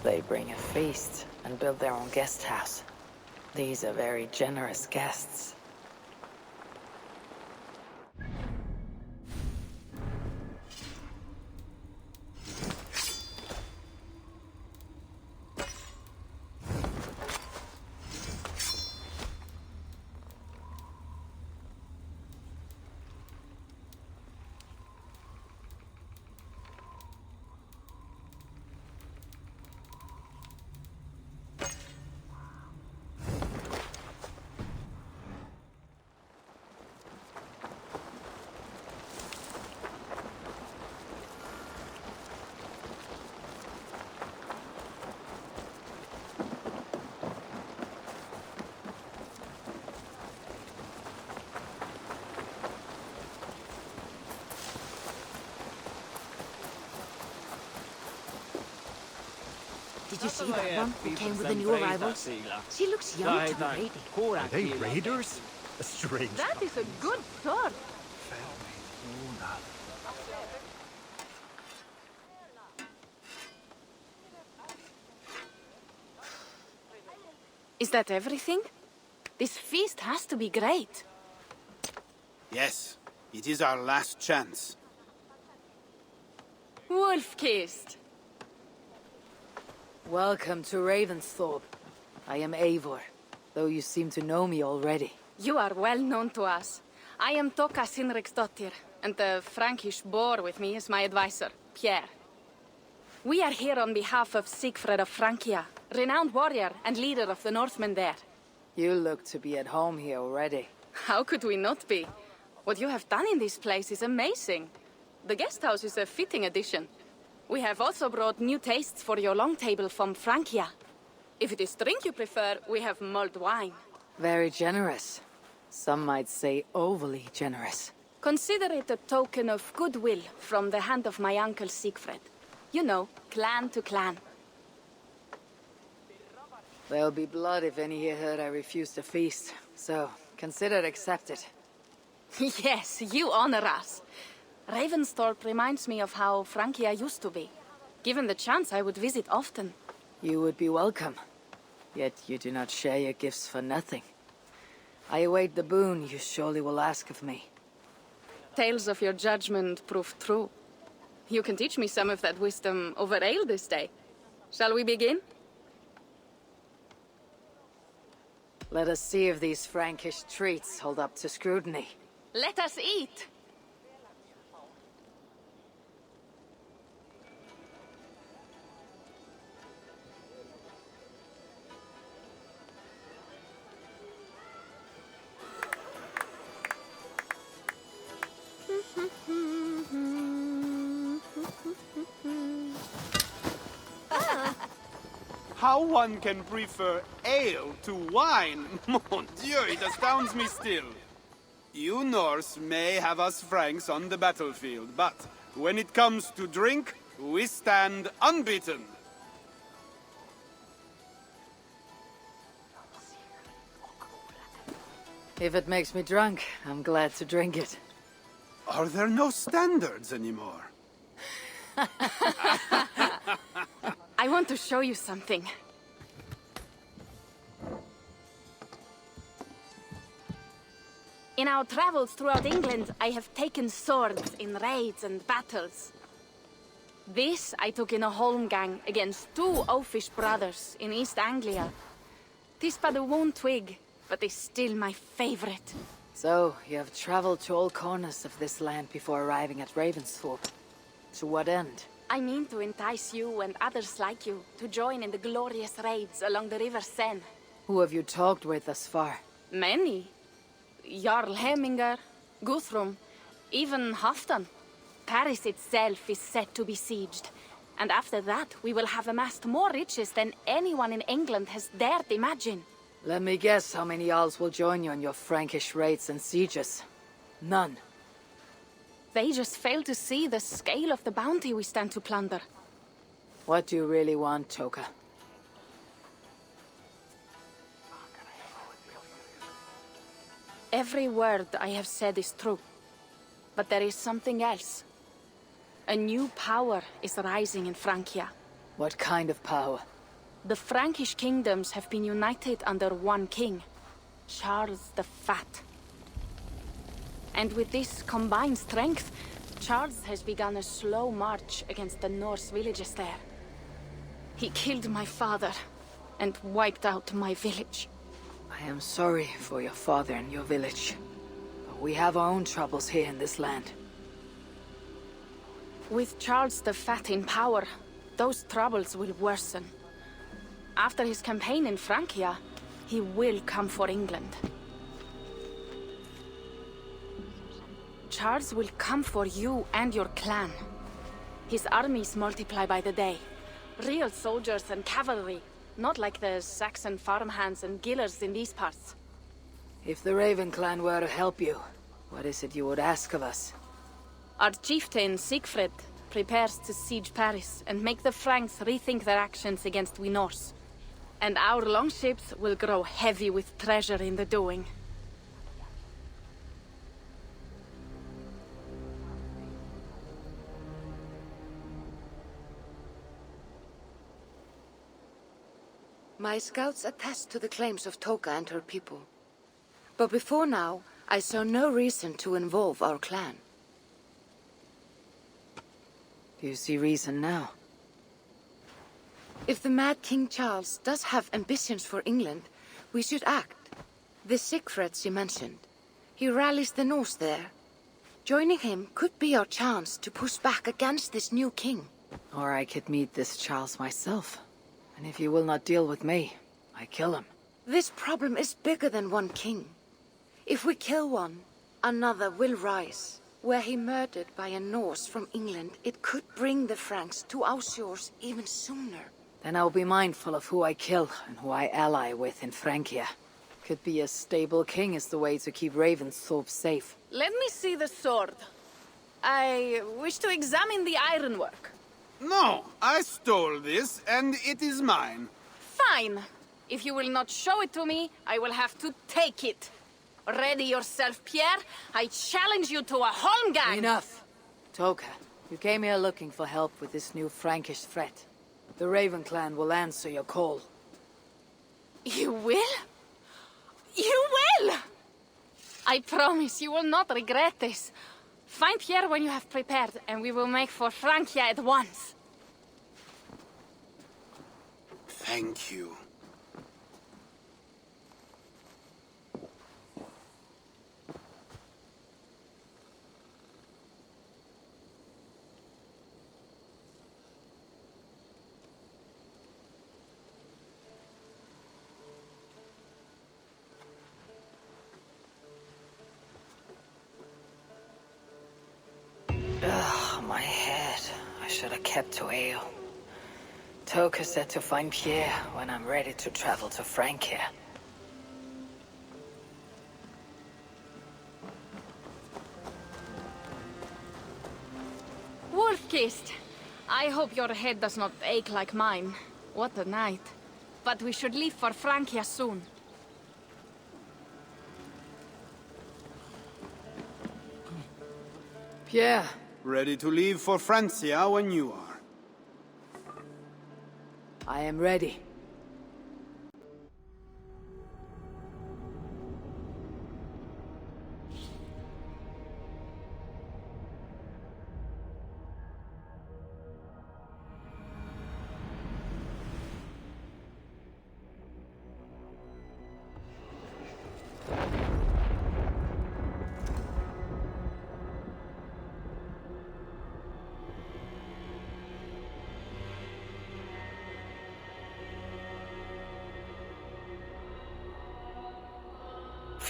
They bring a feast and build their own guest house. These are very generous guests. Did you see that one who came with the new arrivals? She looks young to be raiding. Are they raiders? A strange That is a good sword. Is that everything? This feast has to be great. Yes, it is our last chance. Wolf-kissed. Welcome to Ravensthorpe. I am Eivor, though you seem to know me already. You are well known to us. I am Toka Sinriksdottir, and the Frankish boar with me is my advisor, Pierre. We are here on behalf of Sigfred of Francia, renowned warrior and leader of the Northmen there. You look to be at home here already. How could we not be? What you have done in this place is amazing. The guest house is a fitting addition. We have also brought new tastes for your long table from Francia. If it is drink you prefer, we have mulled wine. Very generous. Some might say overly generous. Consider it a token of goodwill from the hand of my uncle Sigfred. You know, clan to clan. There'll be blood if any here heard I refuse to feast, so consider it accepted. Yes, you honor us. Ravensthorpe reminds me of how Francia used to be. Given the chance, I would visit often. You would be welcome. Yet you do not share your gifts for nothing. I await the boon you surely will ask of me. Tales of your judgment prove true. You can teach me some of that wisdom over ale this day. Shall we begin? Let us see if these Frankish treats hold up to scrutiny. Let us eat! How one can prefer ale to wine? Mon Dieu, it astounds me still. You Norse may have us Franks on the battlefield, but when it comes to drink, we stand unbeaten. If it makes me drunk, I'm glad to drink it. Are there no standards anymore? I want to show you something. In our travels throughout England, I have taken swords in raids and battles. This I took in a holmgang against two oafish brothers in East Anglia. 'Tis but a worn twig, but is still my favorite. So, you have traveled to all corners of this land before arriving at Ravensthorpe. To what end? I mean to entice you and others like you to join in the glorious raids along the River Seine. Who have you talked with thus far? Many. Jarl Hemminger, Guthrum, even Halfdan. Paris itself is set to be sieged. And after that, we will have amassed more riches than anyone in England has dared imagine. Let me guess how many Jarls will join you on your Frankish raids and sieges. None. They just fail to see the scale of the bounty we stand to plunder. What do you really want, Toka? Every word I have said is true. But there is something else. A new power is rising in Francia. What kind of power? The Frankish kingdoms have been united under one king, Charles the Fat. And with this combined strength, Charles has begun a slow march against the Norse villages there. He killed my father and wiped out my village. I am sorry for your father and your village. But we have our own troubles here in this land. With Charles the Fat in power, those troubles will worsen. After his campaign in Francia, he will come for England. Charles will come for you and your clan. His armies multiply by the day. Real soldiers and cavalry, not like the Saxon farmhands and gillers in these parts. If the Raven clan were to help you, what is it you would ask of us? Our chieftain, Siegfried, prepares to siege Paris and make the Franks rethink their actions against we Norse. And our longships will grow heavy with treasure in the doing. My scouts attest to the claims of Toka and her people. But before now, I saw no reason to involve our clan. Do you see reason now? If the Mad King Charles does have ambitions for England, we should act. The Siegfried you mentioned, he rallies the Norse there. Joining him could be our chance to push back against this new king. Or I could meet this Charles myself. And if you will not deal with me, I kill him. This problem is bigger than one king. If we kill one, another will rise. Were he murdered by a Norse from England, it could bring the Franks to our shores even sooner. Then I'll be mindful of who I kill and who I ally with in Francia. Could be a stable king is the way to keep Ravensthorpe safe. Let me see the sword. I wish to examine the ironwork. No, I stole this, and it is mine. Fine. If you will not show it to me, I will have to take it. Ready yourself, Pierre. I challenge you to a holmgang. Enough! Toka, you came here looking for help with this new Frankish threat. The Raven clan will answer your call. You will? You will! I promise you will not regret this. Find Pierre when you have prepared, and we will make for Francia at once. Thank you. Ugh, my head. I should have kept to ale. Toka said to find Pierre when I'm ready to travel to Francia. Wolf-kissed. I hope your head does not ache like mine. What a night. But we should leave for Francia soon. Pierre, Ready to leave for Francia when you are. I am ready.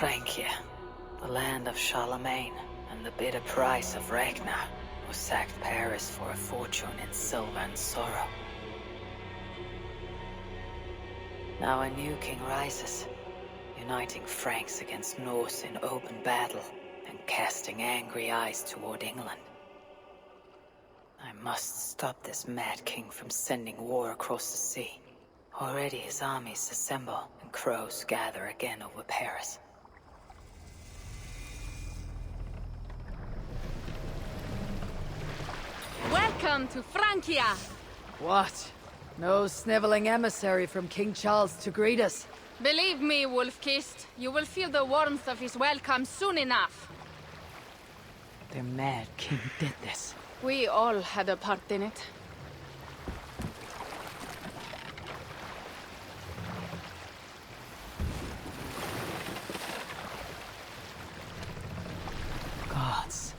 Francia, the land of Charlemagne, and the bitter price of Ragnar, who sacked Paris for a fortune in silver and sorrow. Now a new king rises, uniting Franks against Norse in open battle, and casting angry eyes toward England. I must stop this mad king from sending war across the sea. Already his armies assemble, and crows gather again over Paris. Welcome to Francia! What? No sniveling emissary from King Charles to greet us. Believe me, Wolf-Kissed, you will feel the warmth of his welcome soon enough. Their mad king did this. We all had a part in it. Gods.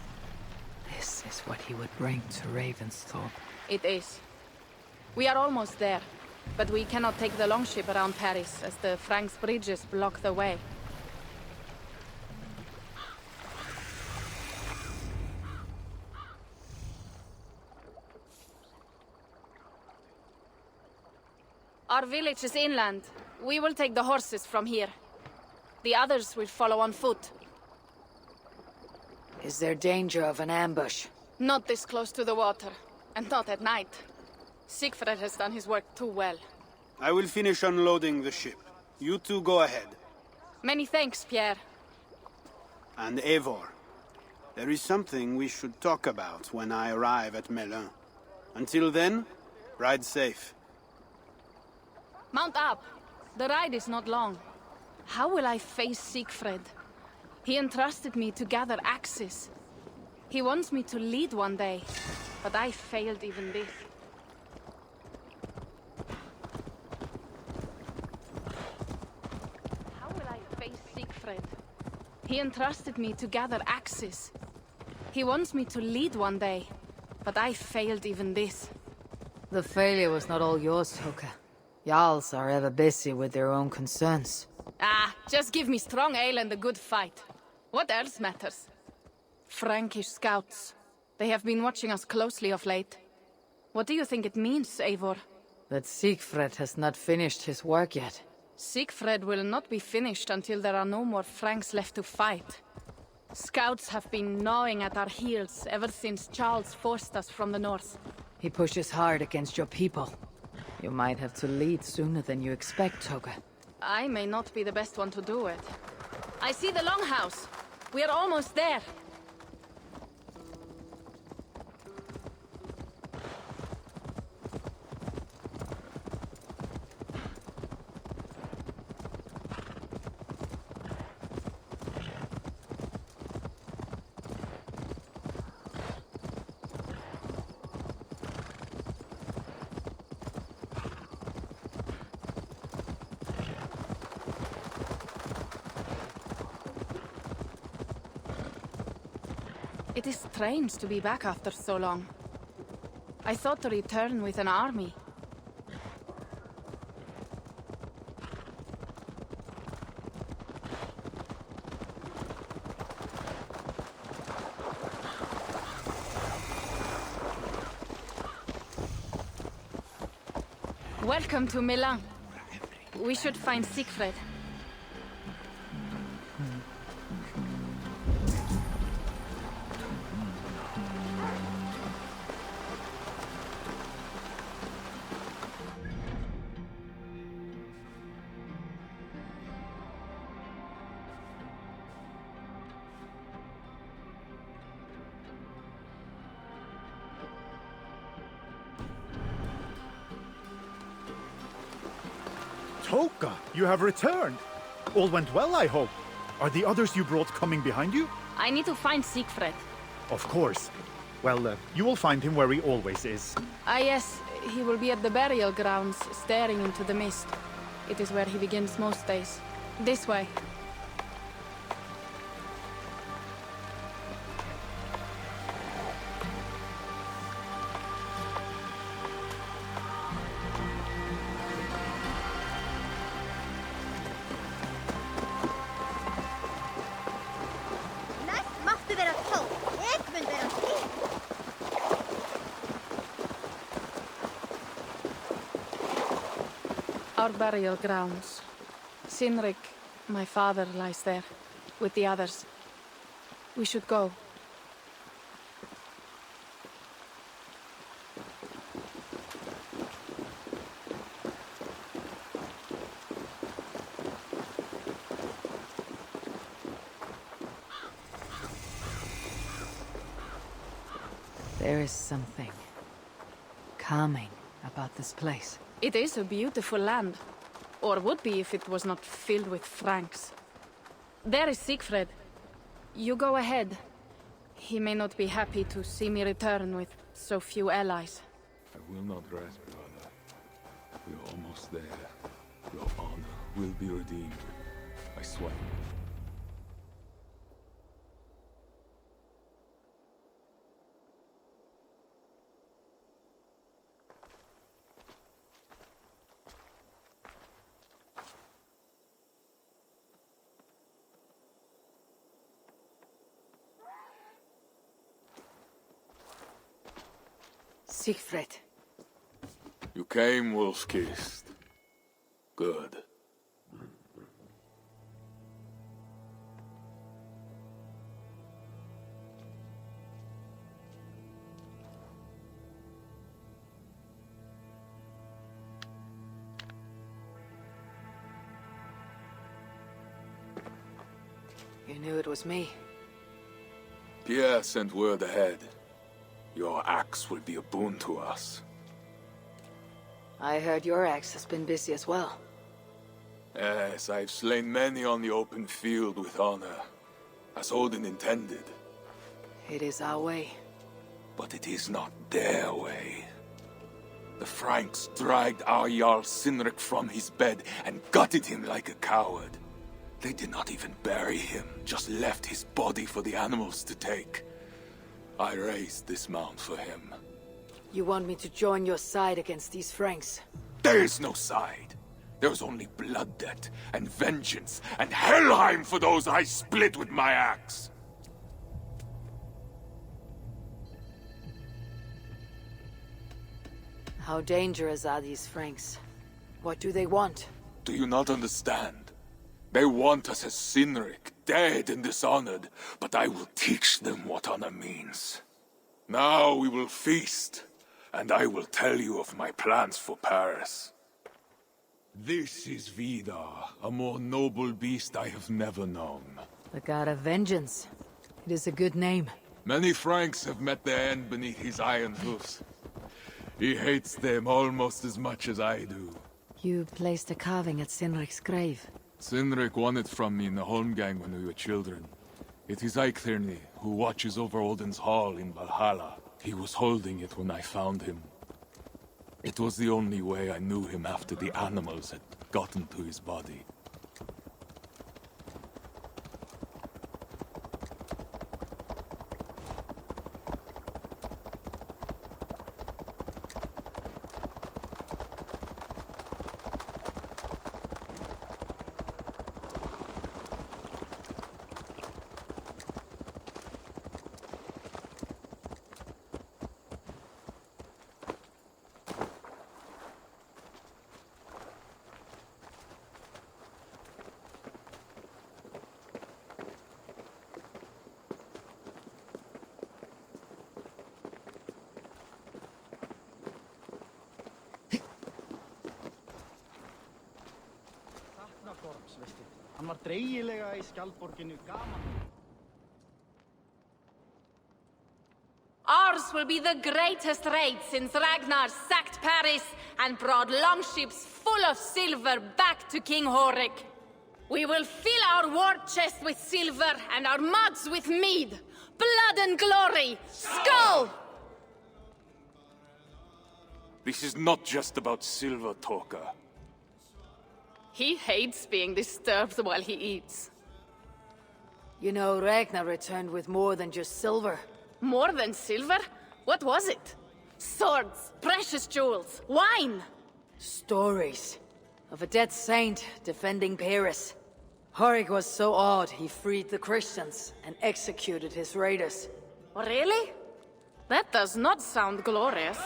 This is what he would bring to Ravensthorpe. It is. We are almost there, but we cannot take the longship around Paris as the Franks' bridges block the way. Our village is inland. We will take the horses from here. The others will follow on foot. Is there danger of an ambush? Not this close to the water, and not at night. Siegfried has done his work too well. I will finish unloading the ship. You two go ahead. Many thanks, Pierre. And Eivor, there is something we should talk about when I arrive at Melun. Until then, ride safe. Mount up. The ride is not long. How will I face Siegfried? He entrusted me to gather axes. He wants me to lead one day, but I failed even this. How will I face Siegfried? He entrusted me to gather axes. He wants me to lead one day, but I failed even this. The failure was not all yours, Toka. Jarls are ever busy with their own concerns. Ah, just give me strong ale and a good fight. What else matters? Frankish scouts. They have been watching us closely of late. What do you think it means, Eivor? That Siegfried has not finished his work yet. Siegfried will not be finished until there are no more Franks left to fight. Scouts have been gnawing at our heels ever since Charles forced us from the north. He pushes hard against your people. You might have to lead sooner than you expect, Toga. I may not be the best one to do it. I see the longhouse. We are almost there. It is strange to be back after so long. I thought to return with an army. Welcome to Milan. We should find Siegfried. Toka, you have returned. All went well, I hope. Are the others you brought coming behind you? I need to find Siegfried. Of course. Well, you will find him where he always is. Ah yes, he will be at the burial grounds, staring into the mist. It is where he begins most days. This way. Næst máttu vera 12. Ég mun vera 10. Our burial grounds. Sinrik, my father, lies there, with the others. We should go. There is something calming about this place. It is a beautiful land. Or would be if it was not filled with Franks. There is Siegfried. You go ahead. He may not be happy to see me return with so few allies. I will not rest, brother. We are almost there. Your honor will be redeemed. I swear. Siegfried. You came, wolf-kissed. Good. You knew it was me. Pierre sent word ahead. Your axe will be a boon to us. I heard your axe has been busy as well. Yes, I've slain many on the open field with honor, as Odin intended. It is our way. But it is not their way. The Franks dragged our Jarl Sinric from his bed and gutted him like a coward. They did not even bury him, just left his body for the animals to take. I raised this mound for him. You want me to join your side against these Franks? There is no side. There is only blood debt, and vengeance, and Helheim for those I split with my axe. How dangerous are these Franks? What do they want? Do you not understand? They want us as Sinric, dead and dishonored, but I will teach them what honor means. Now we will feast, and I will tell you of my plans for Paris. This is Vidar, a more noble beast I have never known. The god of vengeance. It is a good name. Many Franks have met their end beneath his iron hoofs. He hates them almost as much as I do. You placed a carving at Sinric's grave. Sinric won it from me in the Holmgang when we were children. It is Eiktherni, who watches over Odin's hall in Valhalla. He was holding it when I found him. It was the only way I knew him after the animals had gotten to his body. Hann var dreigilega í skjaldborginu gaman. Ours will be the greatest raid since Ragnar sacked Paris and brought longships full of silver back to King Horik. We will fill our war chest with silver and our mugs with mead. Blood and glory! Skull! This is not just about silver, Torka. He hates being disturbed while he eats. You know, Ragnar returned with more than just silver. More than silver? What was it? Swords, precious jewels, wine! Stories of a dead saint defending Paris. Horik was so awed he freed the Christians and executed his raiders. Really? That does not sound glorious.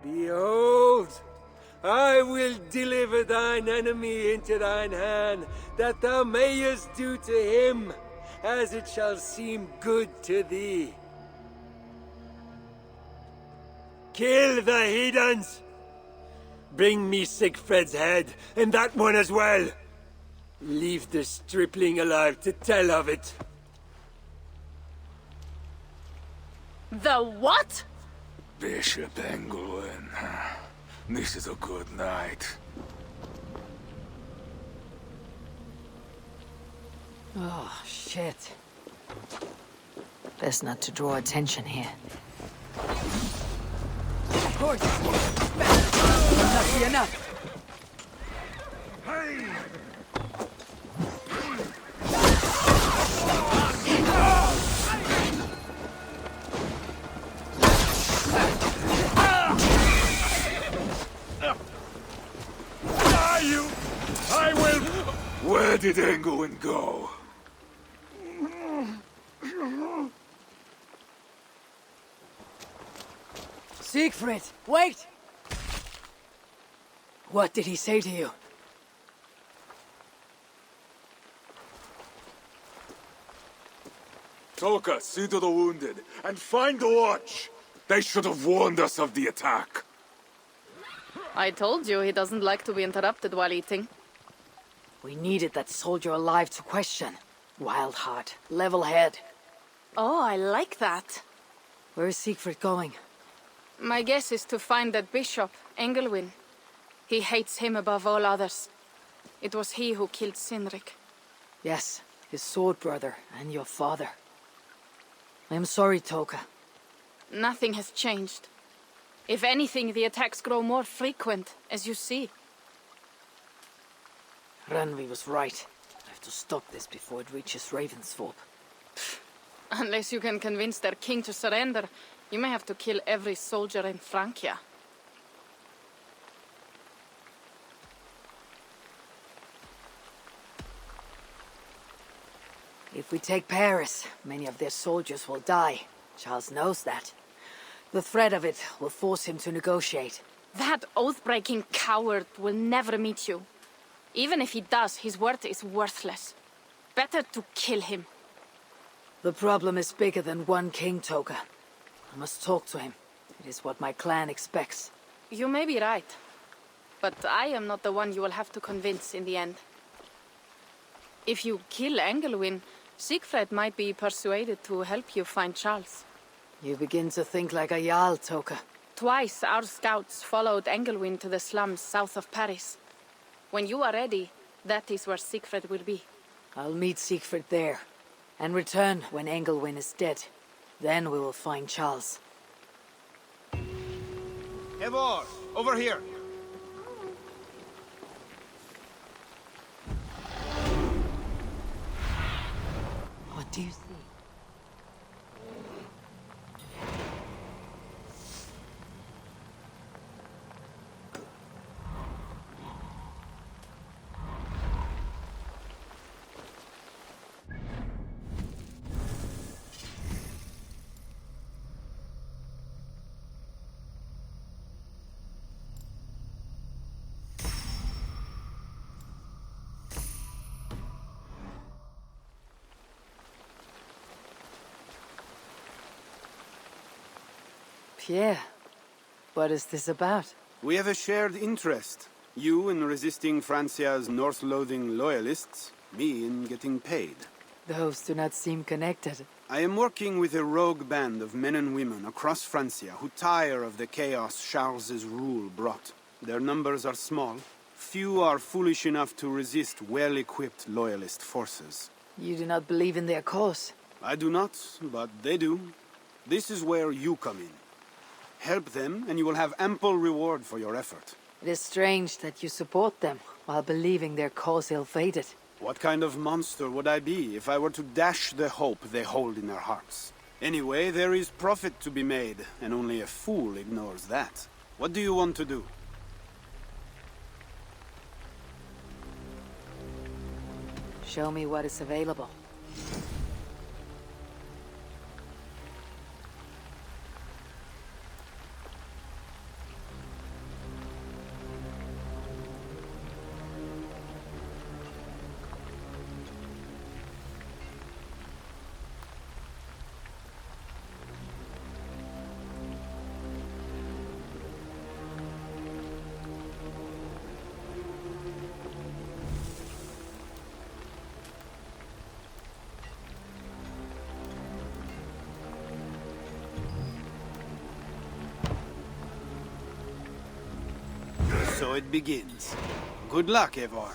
Behold, I will deliver thine enemy into thine hand, that thou mayest do to him as it shall seem good to thee. Kill the heathens! Bring me Siegfried's head, and that one as well! Leave the stripling alive to tell of it. The what? Bishop Engelwin. This is a good night. Oh, shit. Best not to draw attention here. Of course. Enough be enough. I will... Where did Engelwin go? Siegfried, wait! What did he say to you? Toka, see to the wounded, and find the watch! They should have warned us of the attack. I told you he doesn't like to be interrupted while eating. We needed that soldier alive to question. Wild heart, level head. Oh, I like that. Where is Siegfried going? My guess is to find that bishop, Engelwin. He hates him above all others. It was he who killed Cynric. Yes, his sword brother and your father. I am sorry, Toka. Nothing has changed. If anything, the attacks grow more frequent, as you see. Randvi was right. I have to stop this before it reaches Ravensthorpe. Unless you can convince their king to surrender, you may have to kill every soldier in Francia. If we take Paris, many of their soldiers will die. Charles knows that. The threat of it will force him to negotiate. That oath-breaking coward will never meet you. Even if he does, his word is worthless. Better to kill him. The problem is bigger than one king, Toka. I must talk to him. It is what my clan expects. You may be right. But I am not the one you will have to convince in the end. If you kill Engelwin, Siegfried might be persuaded to help you find Charles. You begin to think like a Jarl, Toka. Twice our scouts followed Engelwin to the slums south of Paris. When you are ready, that is where Siegfried will be. I'll meet Siegfried there, and return when Engelwin is dead. Then we will find Charles. Eivor, over here. What do you see? Pierre, what is this about? We have a shared interest. You in resisting Francia's North-loathing loyalists, me in getting paid. Those do not seem connected. I am working with a rogue band of men and women across Francia who tire of the chaos Charles's rule brought. Their numbers are small. Few are foolish enough to resist well-equipped loyalist forces. You do not believe in their cause? I do not, but they do. This is where you come in. Help them, and you will have ample reward for your effort. It is strange that you support them, while believing their cause ill-fated. What kind of monster would I be if I were to dash the hope they hold in their hearts? Anyway, there is profit to be made, and only a fool ignores that. What do you want to do? Show me what is available. So it begins. Good luck, Eivor.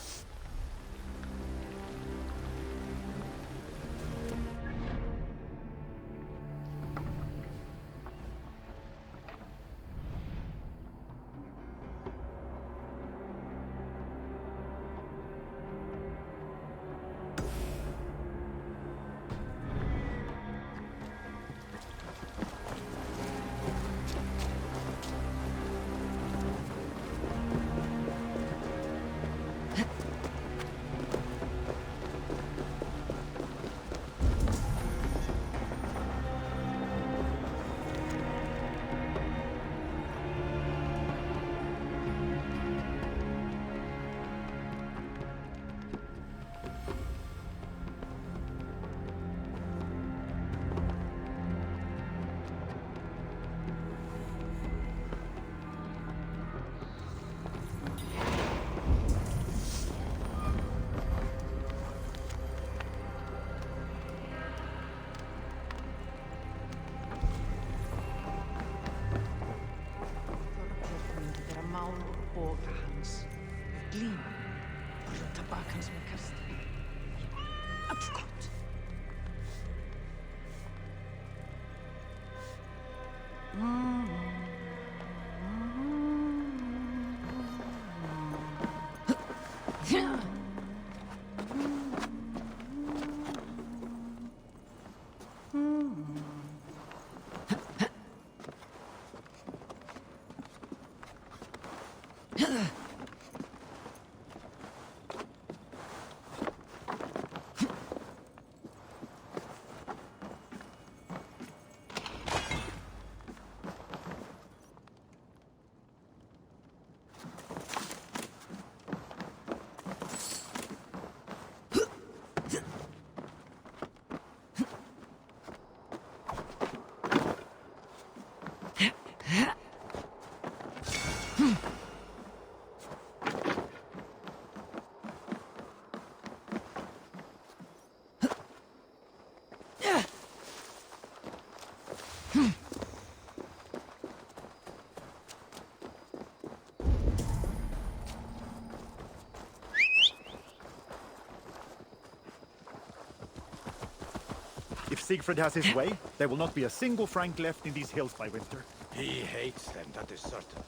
If Siegfried has his way, there will not be a single Frank left in these hills by winter. He hates them, that is certain.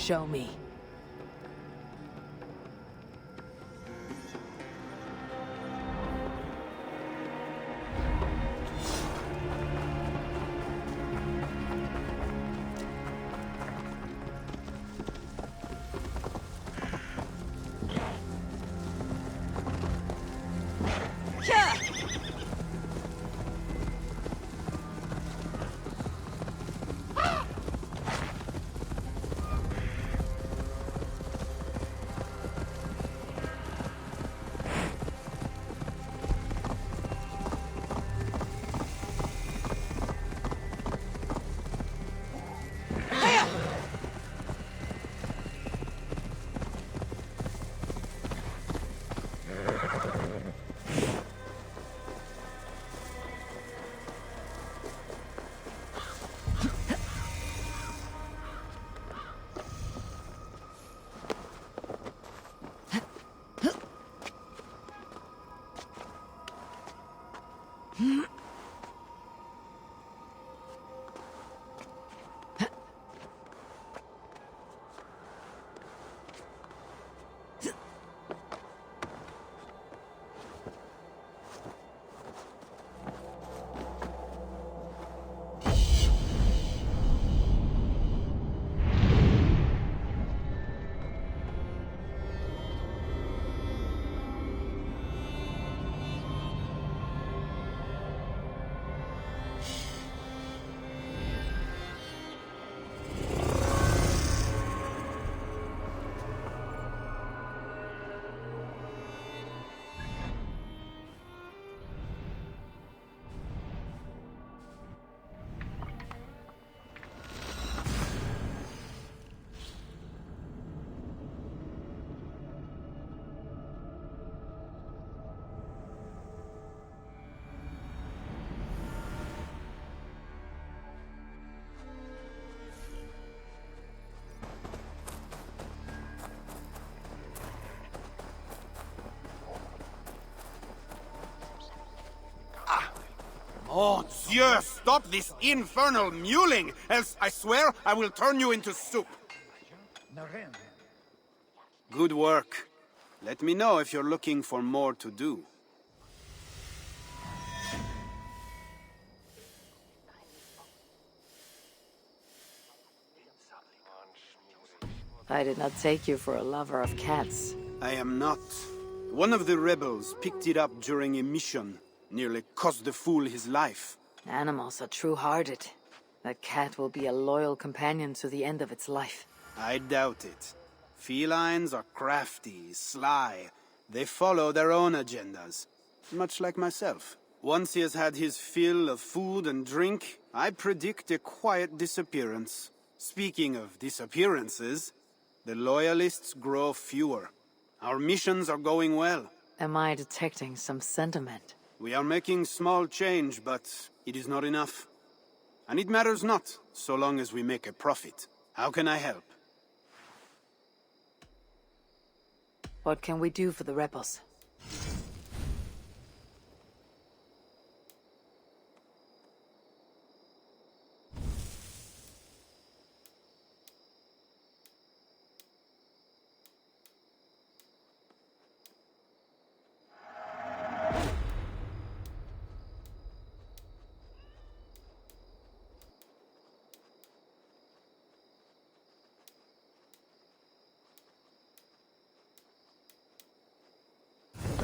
Show me. Oh, Dieu, stop this infernal mewling, else I swear I will turn you into soup. Good work. Let me know if you're looking for more to do. I did not take you for a lover of cats. I am not. One of the rebels picked it up during a mission. Nearly cost the fool his life. Animals are true-hearted. That cat will be a loyal companion to the end of its life. I doubt it. Felines are crafty, sly. They follow their own agendas. Much like myself. Once he has had his fill of food and drink, I predict a quiet disappearance. Speaking of disappearances, the loyalists grow fewer. Our missions are going well. Am I detecting some sentiment? We are making small change, but it is not enough. And it matters not, so long as we make a profit. How can I help? What can we do for the rebels?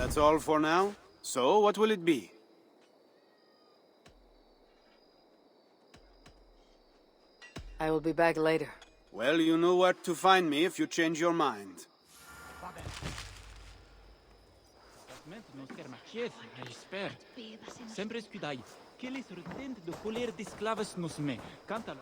That's all for now? So, what will it be? I will be back later. Well, you know where to find me if you change your mind. Sempre scudai. Che le sortente de colère d'esclaves nos me. Canta la...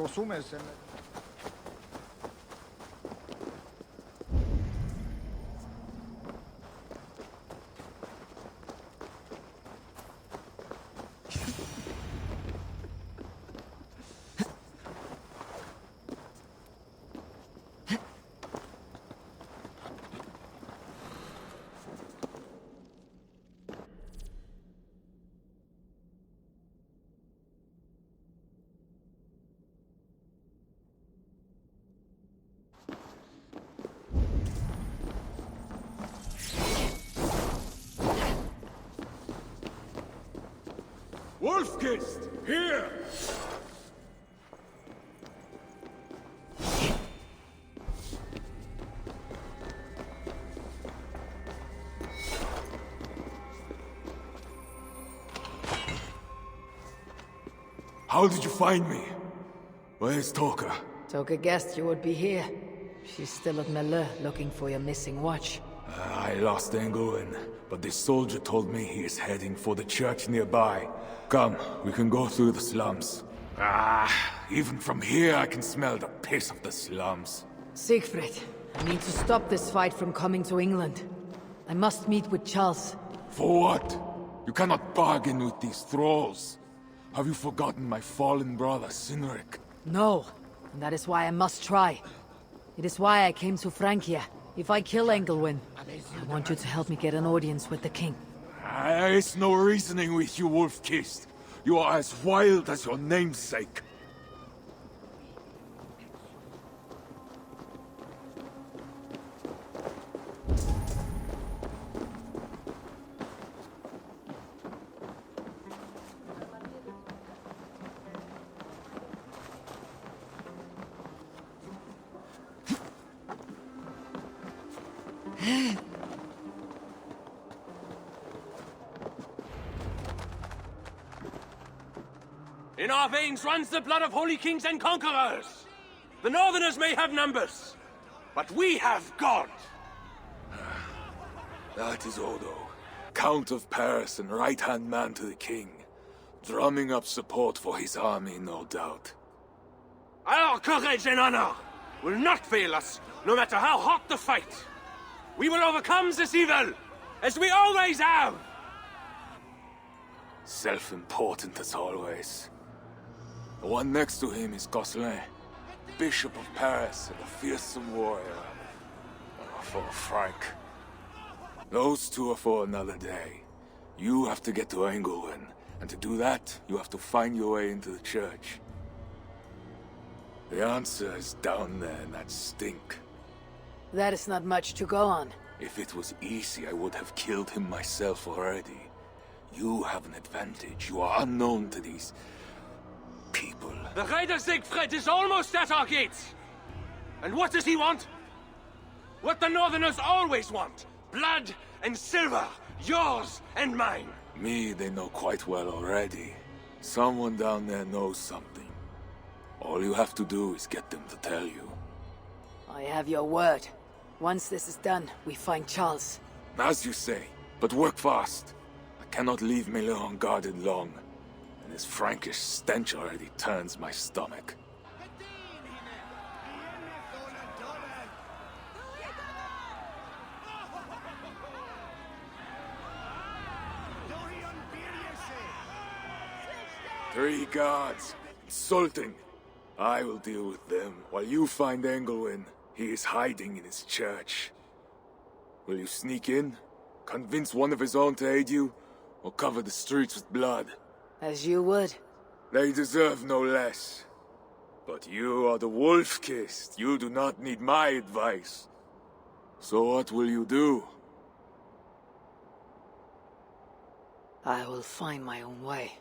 Sumes. Wolfkist, here! How did you find me? Where's Toka? Toka guessed you would be here. She's still at Melle, looking for your missing watch. I lost Englewen, but this soldier told me he is heading for the church nearby. Come, we can go through the slums. Even from here I can smell the piss of the slums. Siegfried, I need to stop this fight from coming to England. I must meet with Charles. For what? You cannot bargain with these thralls. Have you forgotten my fallen brother, Cynric? No, and that is why I must try. It is why I came to Francia. If I kill Engelwin, I want you to help me get an audience with the king. There is no reasoning with you, Wolf-Kissed. You are as wild as your namesake. In our veins runs the blood of holy kings and conquerors. The Northerners may have numbers, but we have God. That is Odo, Count of Paris and right-hand man to the king. Drumming up support for his army, no doubt. Our courage and honor will not fail us, no matter how hot the fight. We will overcome this evil, as we always have. Self-important as always. The one next to him is Gosselin, Bishop of Paris and a fearsome warrior. For Frank. Those two are for another day. You have to get to Engelwin, and to do that, you have to find your way into the church. The answer is down there in that stink. That is not much to go on. If it was easy, I would have killed him myself already. You have an advantage. You are unknown to these people. The Raider Siegfried is almost at our gates. And what does he want? What the Northerners always want. Blood and silver. Yours and mine. Me, they know quite well already. Someone down there knows something. All you have to do is get them to tell you. I have your word. Once this is done, we find Charles. As you say, but work fast. I cannot leave Miller unguarded long, and this Frankish stench already turns my stomach. Three guards. Insulting. I will deal with them while you find Engelwin. He is hiding in his church. Will you sneak in? Convince one of his own to aid you? Or cover the streets with blood? As you would. They deserve no less. But you are the wolf-kissed. You do not need my advice. So what will you do? I will find my own way.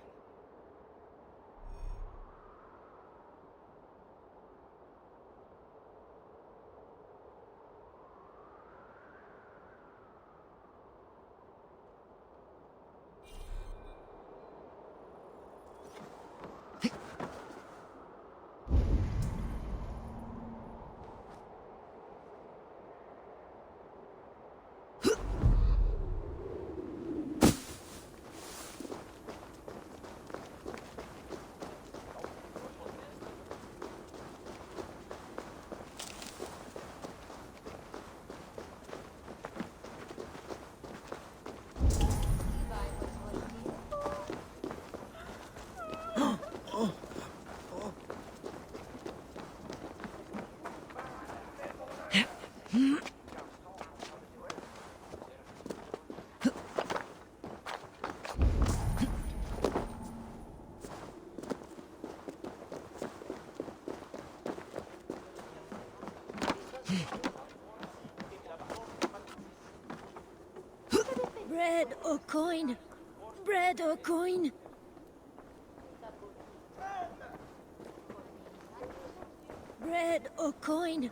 Bread or coin? Bread or coin? Bread or coin?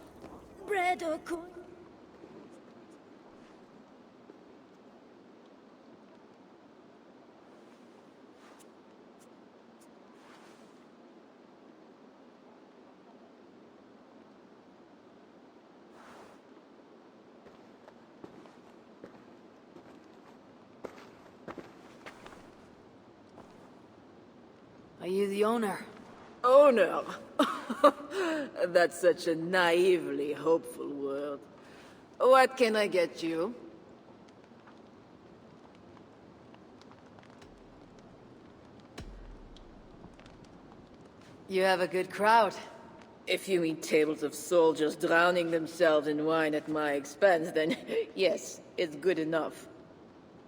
Bread or coin? Are you the owner? Owner? That's such a naively hopeful word. What can I get you? You have a good crowd. If you mean tables of soldiers drowning themselves in wine at my expense, then yes, it's good enough.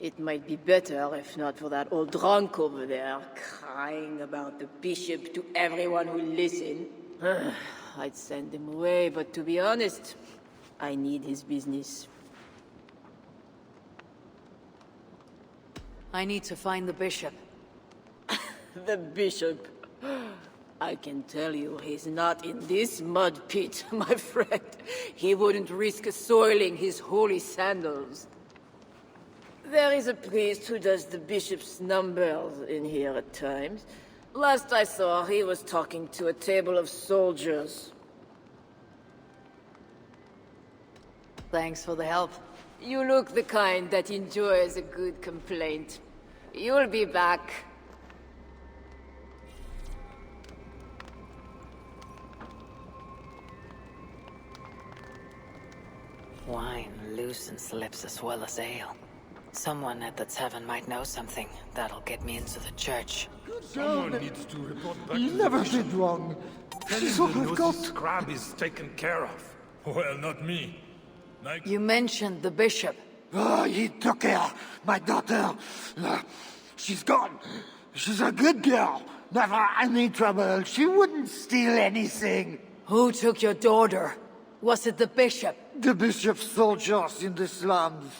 It might be better if not for that old drunk over there, crying about the bishop to everyone who listen. I'd send him away, but to be honest, I need his business. I need to find the bishop. The bishop? I can tell you he's not in this mud pit, my friend. He wouldn't risk soiling his holy sandals. There is a priest who does the bishop's numbers in here at times. Last I saw, he was talking to a table of soldiers. Thanks for the help. You look the kind that enjoys a good complaint. You'll be back. Wine loosens lips as well as ale. Someone at the tavern might know something. That'll get me into the church. Someone needs to report back You to never the bishop. did wrong. Tell She's him all the I've nosy got. scrab is taken care of. Well, not me. Like... You mentioned the bishop. Oh, he took her, my daughter. She's gone. She's a good girl. Never any trouble. She wouldn't steal anything. Who took your daughter? Was it the bishop? The bishop's soldiers in the slums.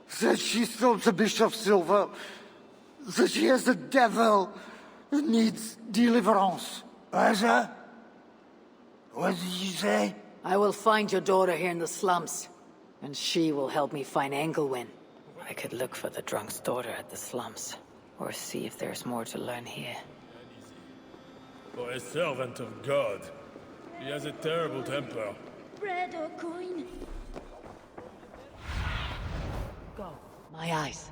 Said she stole the bishop's silver. Said she has the devil and needs deliverance. Asa? What did you say? I will find your daughter here in the slums. And she will help me find Engelwin. I could look for the drunk's daughter at the slums. Or see if there's more to learn here. For a servant of God. He has a terrible temper. Bread or coin? Go. My eyes.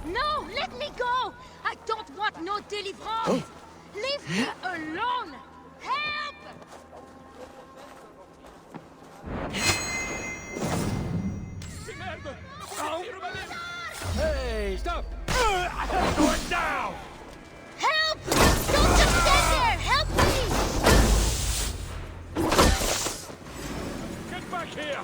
No, let me go! I don't want no deliverance! Leave me alone! Help! Hey, stop! Going down! Help! Don't just stand there! Help me! Get back here!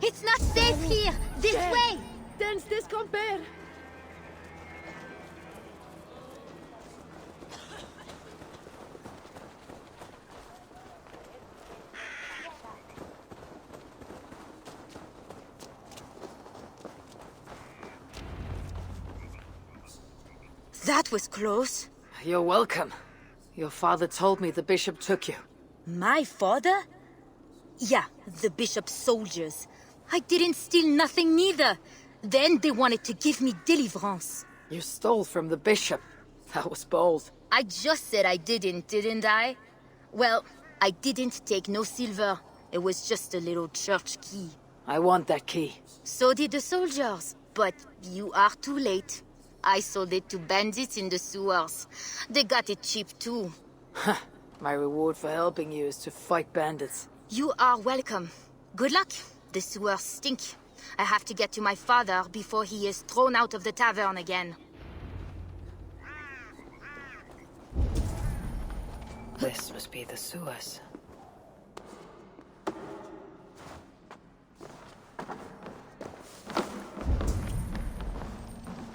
It's not safe here! This way! Tens descomper! That was close. You're welcome. Your father told me the bishop took you. My father? Yeah, the bishop's soldiers. I didn't steal nothing neither. Then they wanted to give me deliverance. You stole from the bishop. That was bold. I just said I didn't I? Well, I didn't take no silver. It was just a little church key. I want that key. So did the soldiers. But you are too late. I sold it to bandits in the sewers. They got it cheap too. My reward for helping you is to fight bandits. You are welcome. Good luck. The sewers stink. I have to get to my father before he is thrown out of the tavern again. This must be the sewers.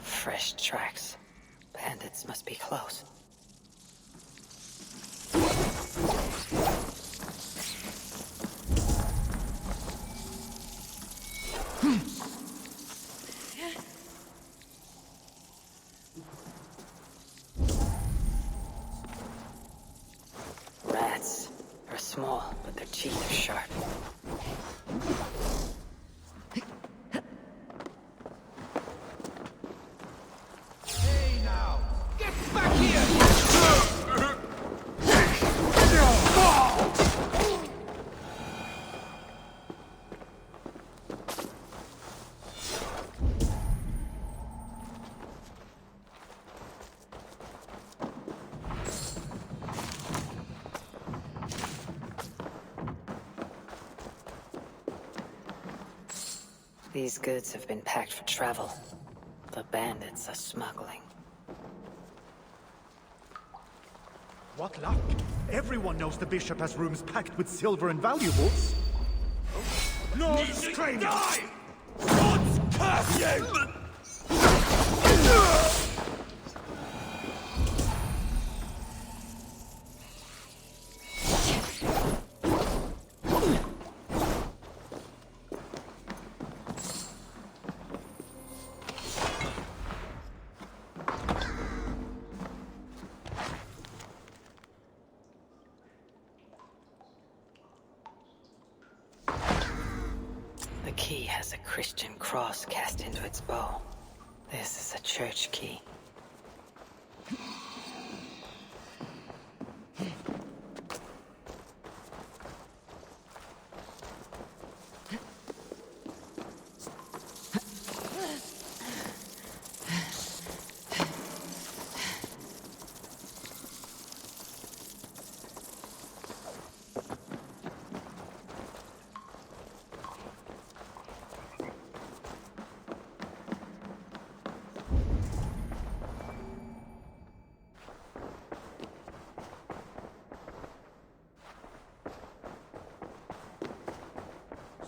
Fresh tracks. Bandits must be close. Rats are small, but their teeth are sharp. Hey now! Get back here! These goods have been packed for travel. The bandits are smuggling. What luck! Everyone knows the bishop has rooms packed with silver and valuables. Lord Strain! Die! God's curse you! The key has a Christian cross cast into its bow. This is a church key.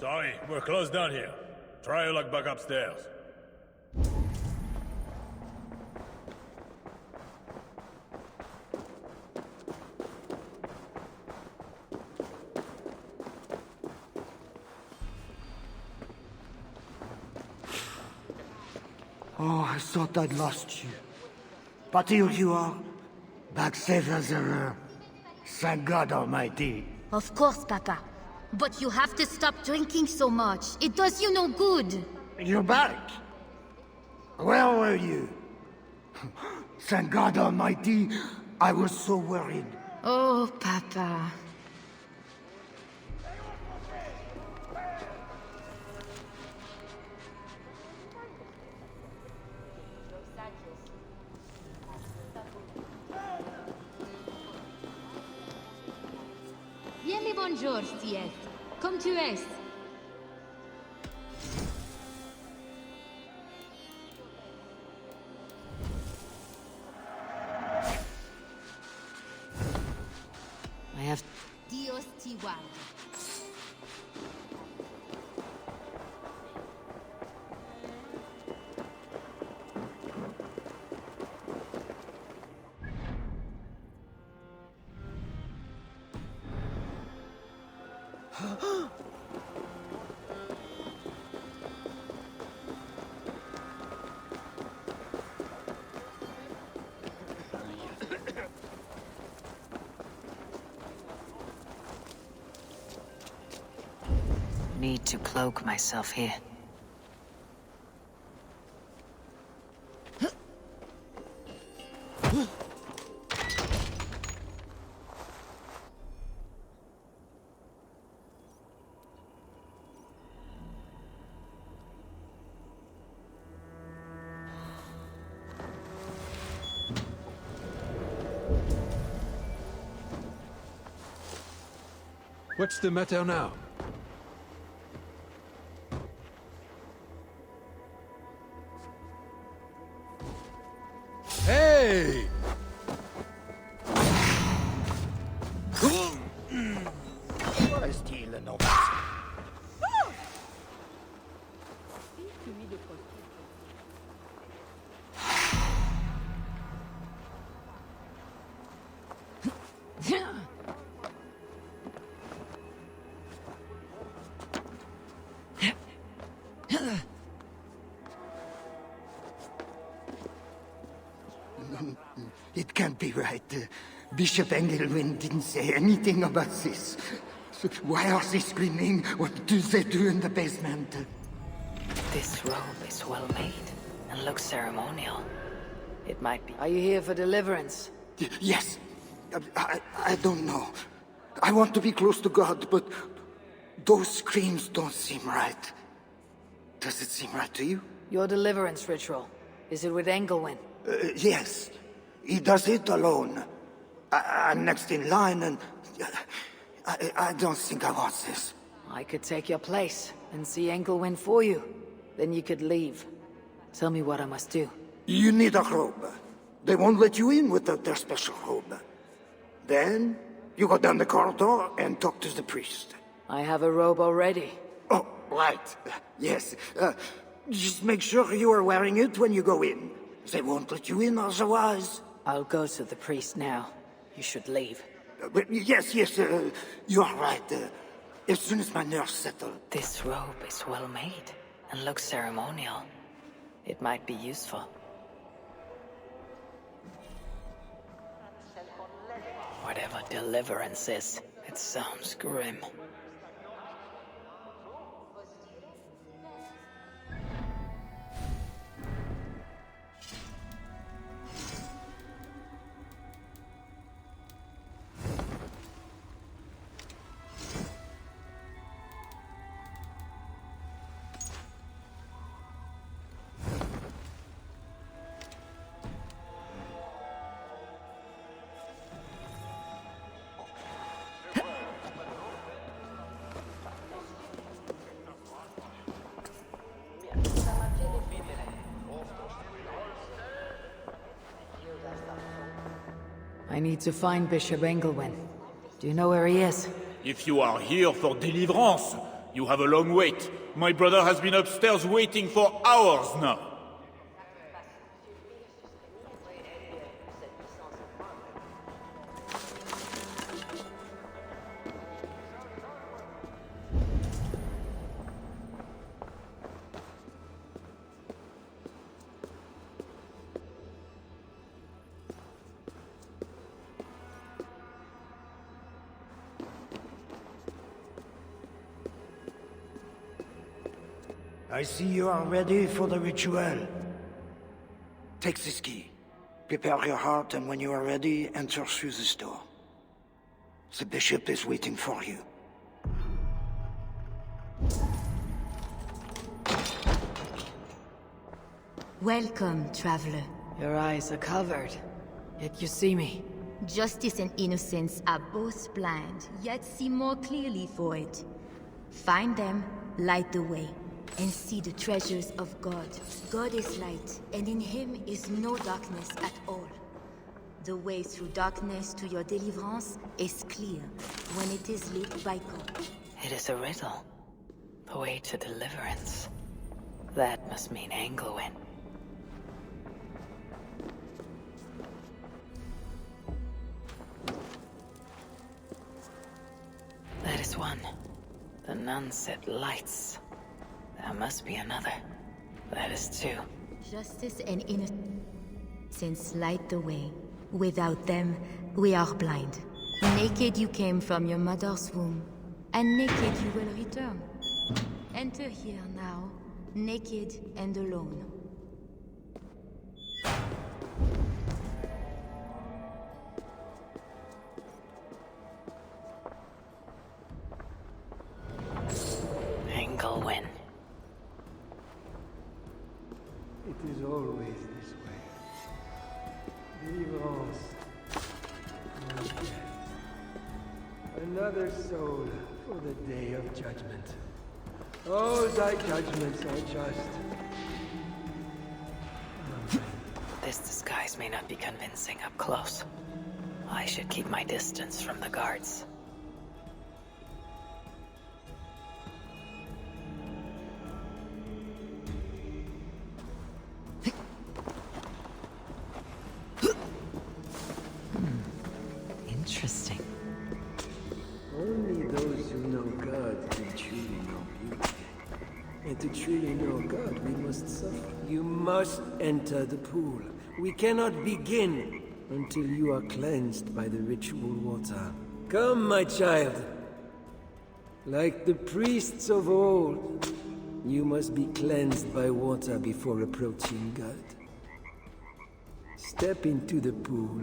Sorry, we're closed down here. Try your luck back upstairs. Oh, I thought I'd lost you. But here you are, back safe as ever. Thank God Almighty. Of course, Papa. But you have to stop drinking so much. It does you no good. You're back. Where were you? Thank God Almighty, I was so worried. Oh, Papa. Bien les bonjours, Stiet. Comme tu es. I have... Dios te guarde. Need to cloak myself here. What's the matter now? Hey! It can't be right. Bishop Engelwin didn't say anything about this. So why are they screaming? What do they do in the basement? This robe is well made and looks ceremonial. It might be... Are you here for deliverance? Yes. I don't know. I want to be close to God, but those screams don't seem right. Does it seem right to you? Your deliverance ritual. Is it with Engelwin? Yes. He does it alone. I'm next in line, and I don't think I want this. I could take your place and see Engelwin for you. Then you could leave. Tell me what I must do. You need a robe. They won't let you in without their special robe. Then, you go down the corridor and talk to the priest. I have a robe already. Oh, right. Yes. Just make sure you are wearing it when you go in. They won't let you in otherwise. I'll go to the priest now. You should leave. Yes, you are right. As soon as my nerves settle. This robe is well made and looks ceremonial. It might be useful. Whatever deliverance is, it sounds grim. I need to find Bishop Engelwin. Do you know where he is? If you are here for deliverance, You have a long wait. My brother has been upstairs waiting for hours now. I see you are ready for the ritual. Take this key. Prepare your heart, and when you are ready, enter through this door. The bishop is waiting for you. Welcome, traveler. Your eyes are covered, yet you see me. Justice and innocence are both blind, yet see more clearly for it. Find them, light the way, and see the treasures of God. God is light, and in him is no darkness at all. The way through darkness to your deliverance is clear when it is lit by God. It is a riddle. The way to deliverance. That must mean Angluin. That is one. The nun said lights. There must be another. That is two. Justice and innocence light the way. Without them, we are blind. Naked you came from your mother's womb, and naked you will return. Enter here now, naked and alone. Angluin. It is always this way. Deliverance. And death. Another soul for the day of judgment. Oh, thy judgments are just. This disguise may not be convincing up close. I should keep my distance from the guards. Interesting. Only those who know God can truly know beauty. And to truly know God, we must suffer. You must enter the pool. We cannot begin until you are cleansed by the ritual water. Come, my child. Like the priests of old, you must be cleansed by water before approaching God. Step into the pool.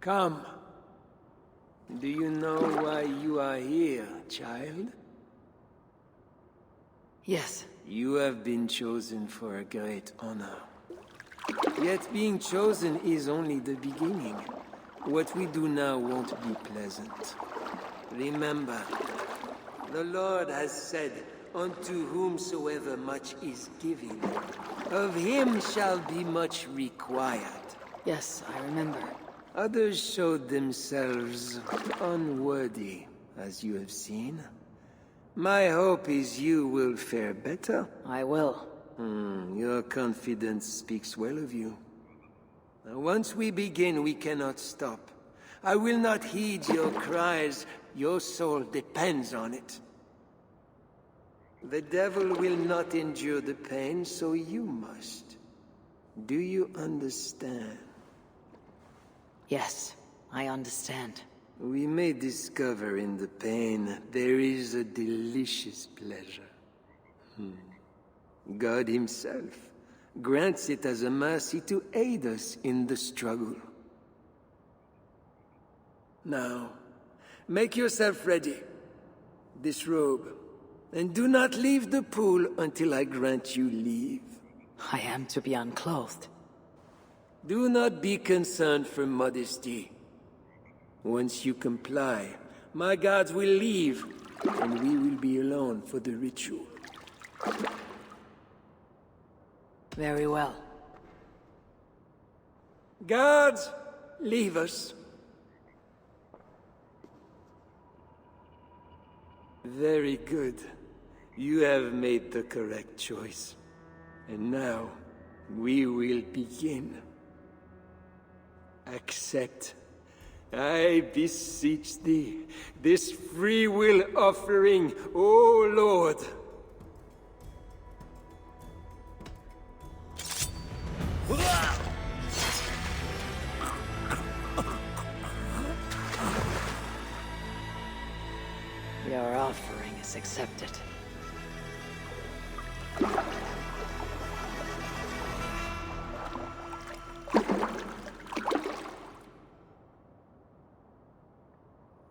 Come. Do you know why you are here, child? Yes. You have been chosen for a great honor. Yet being chosen is only the beginning. What we do now won't be pleasant. Remember, the Lord has said, unto whomsoever much is given, of him shall be much required. Yes, I remember. Others showed themselves unworthy, as you have seen. My hope is you will fare better. I will. Your confidence speaks well of you. Now, once we begin, we cannot stop. I will not heed your cries. Your soul depends on it. The devil will not endure the pain, so you must. Do you understand? Yes, I understand. We may discover in the pain there is a delicious pleasure. God himself grants it as a mercy to aid us in the struggle. Now, make yourself ready. Disrobe, and do not leave the pool until I grant you leave. I am to be unclothed. Do not be concerned for modesty. Once you comply, my guards will leave, and we will be alone for the ritual. Very well. Guards, leave us. Very good. You have made the correct choice. And now, we will begin. Accept, I beseech thee, this free will offering, O Lord. Your offering is accepted.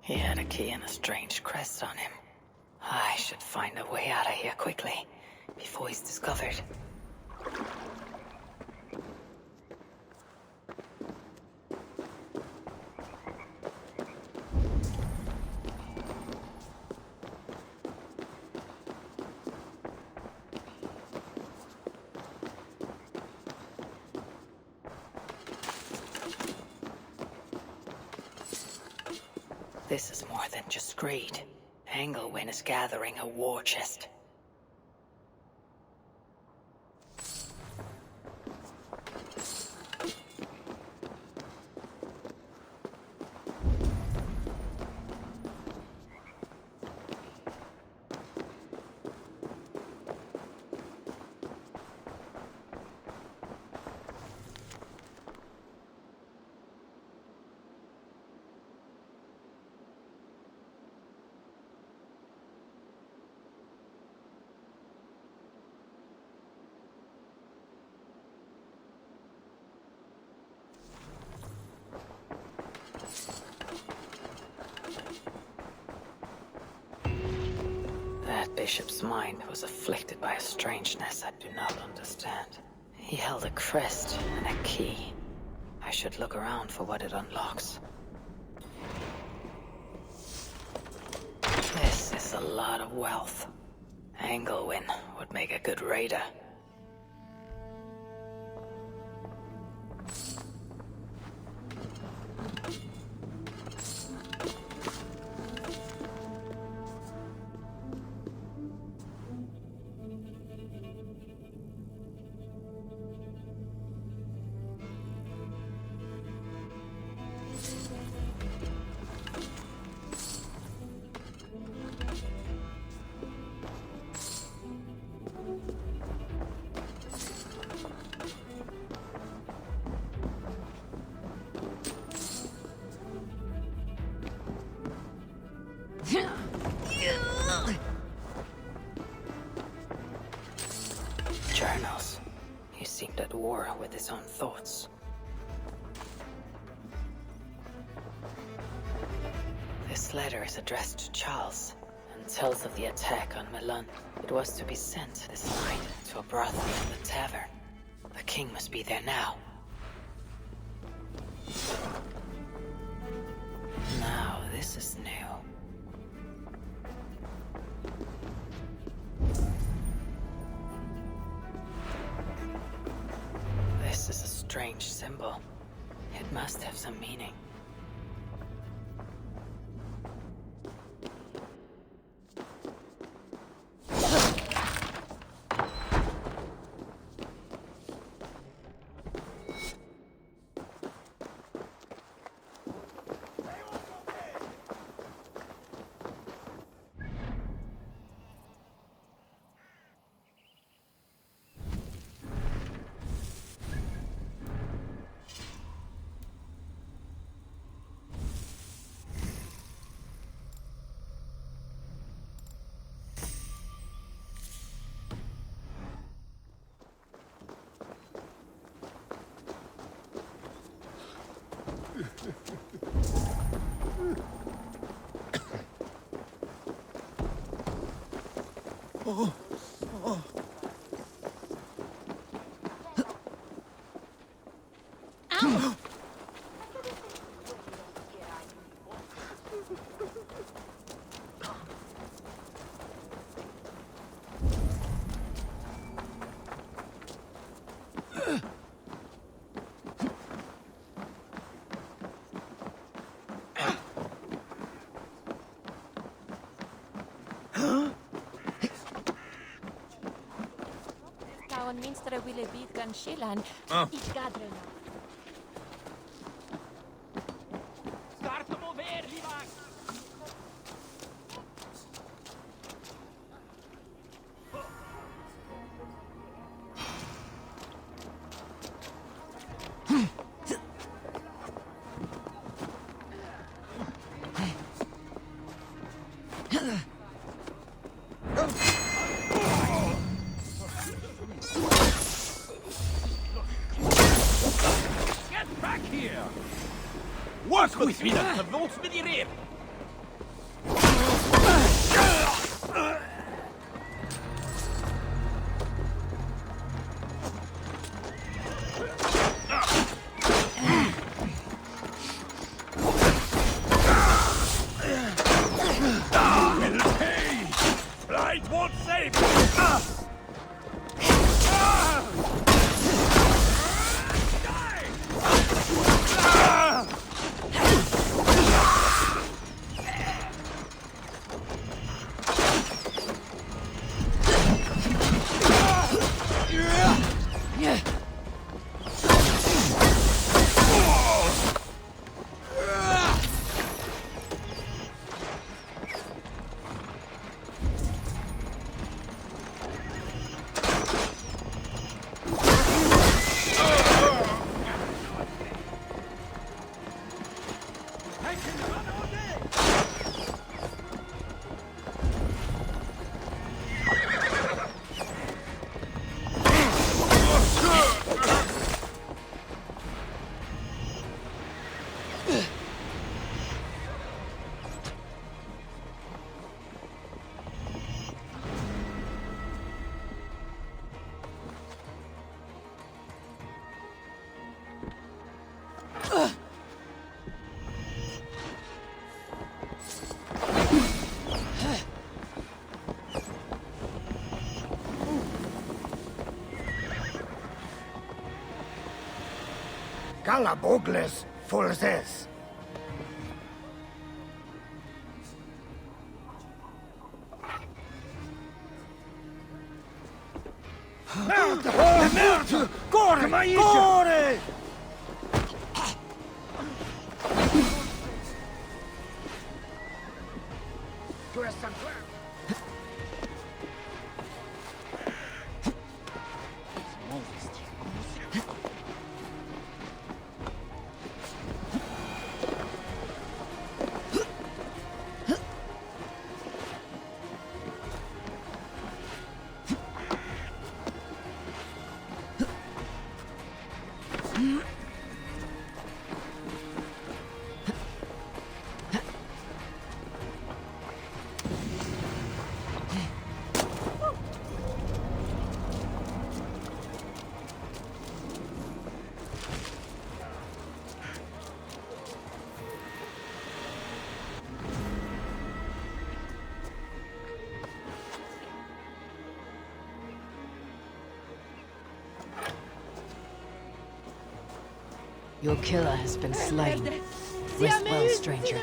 He had a key and a strange crest on him. I should find a way out of here quickly, before he's discovered. This is more than just greed. Engelwin is gathering a war chest. That bishop's mind was afflicted by a strangeness I do not understand. He held a crest and a key. I should look around for what it unlocks. This is a lot of wealth. Engelwin would make a good raider. Journals. He seemed at war with his own thoughts. This letter is addressed to Charles and tells of the attack on Milan. It was to be sent this night to a brothel in the tavern. The king must be there now. Now, this is new. This is a strange symbol. It must have some meaning. Oh, oh. Ow! Vestre ville bit gan skillan. Ich gadren. Start to mover, Livak! Get back here! Work with me, dat gewolst met die reer! Flight won't save me! Calabogles Fulzes. Merde! Merde! Corre! Corre! Your killer has been slain. Rest well, stranger.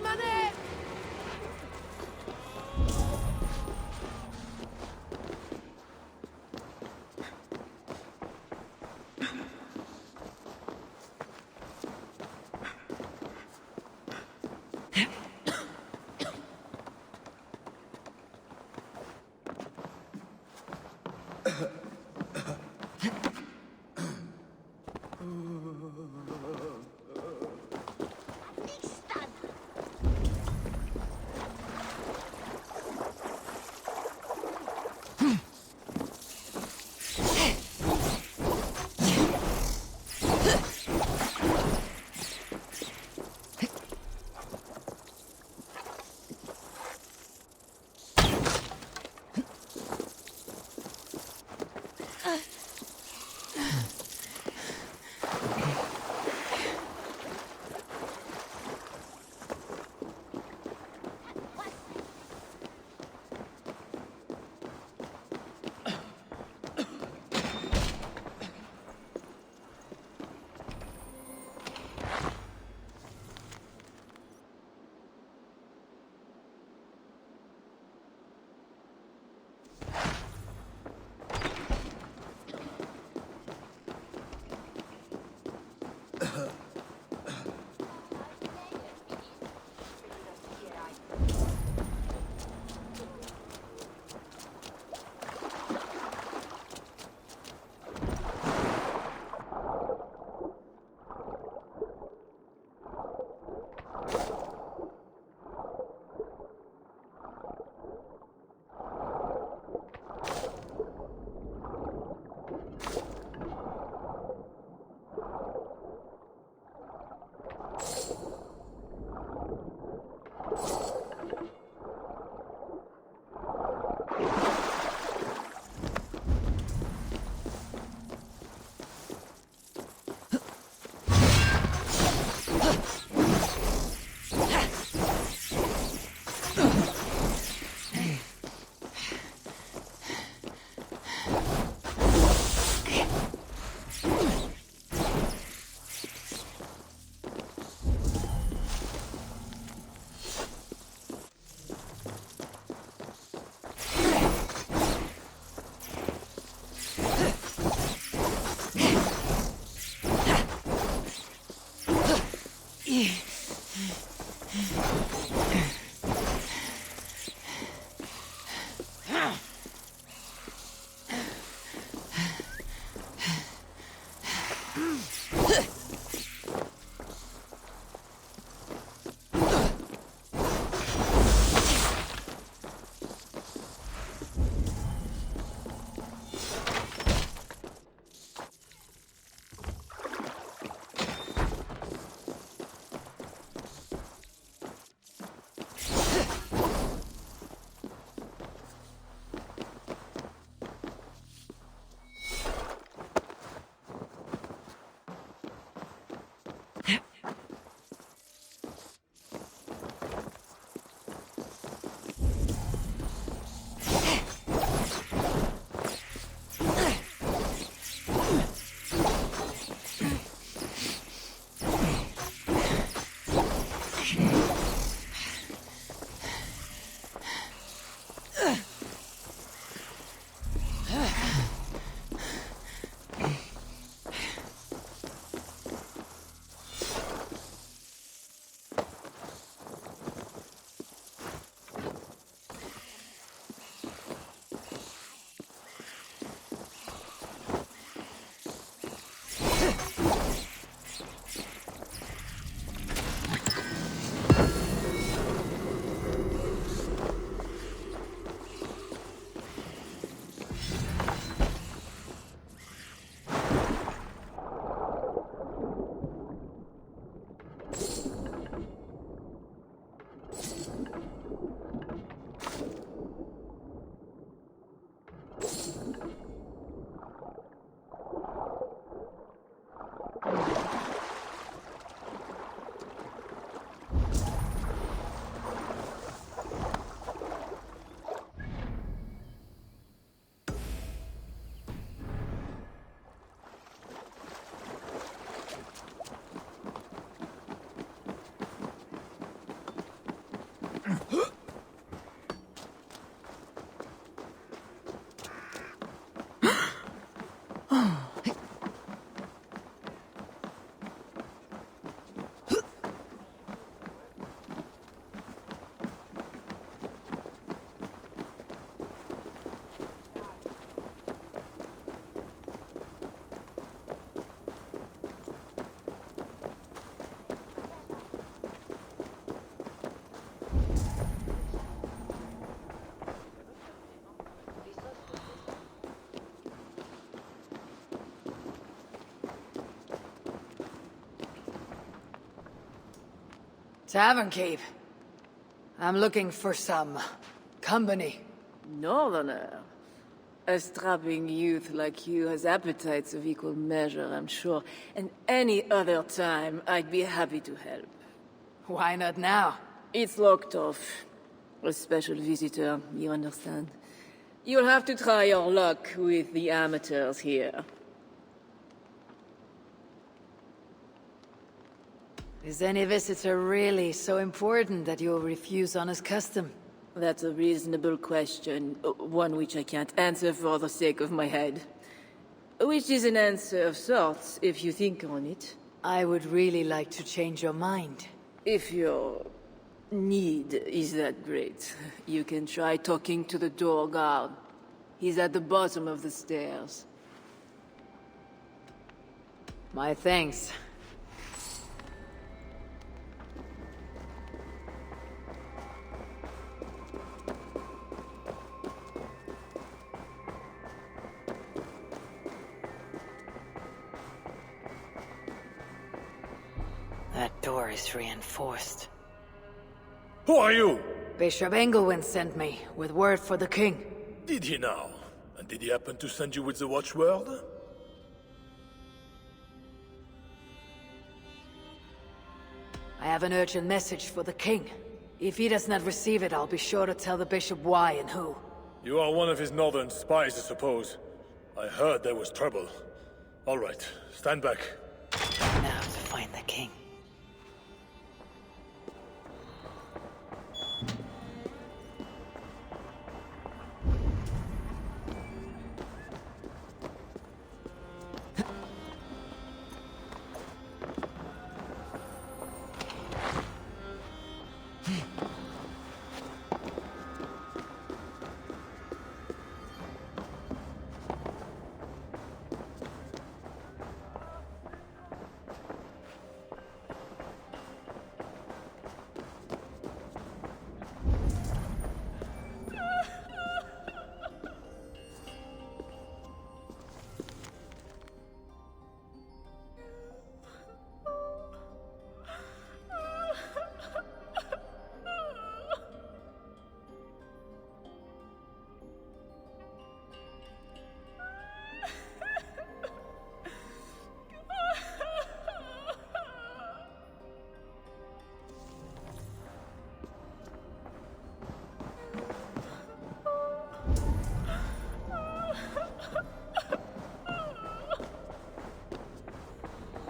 Tavern keep. I'm looking for some company. Northerner. A strapping youth like you has appetites of equal measure, I'm sure. And any other time, I'd be happy to help. Why not now? It's locked off. A special visitor, you understand. You'll have to try your luck with the amateurs here. Is any visitor really so important that you'll refuse honest custom? That's a reasonable question, one which I can't answer for the sake of my head. Which is an answer of sorts, if you think on it. I would really like to change your mind. If your need is that great, you can try talking to the door guard. He's at the bottom of the stairs. My thanks. That door is reinforced. Who are you? Bishop Engelwin sent me, with word for the king. Did he now? And did he happen to send you with the watchword? I have an urgent message for the king. If he does not receive it, I'll be sure to tell the bishop why and who. You are one of his northern spies, I suppose. I heard there was trouble. All right, stand back. Now to find the king.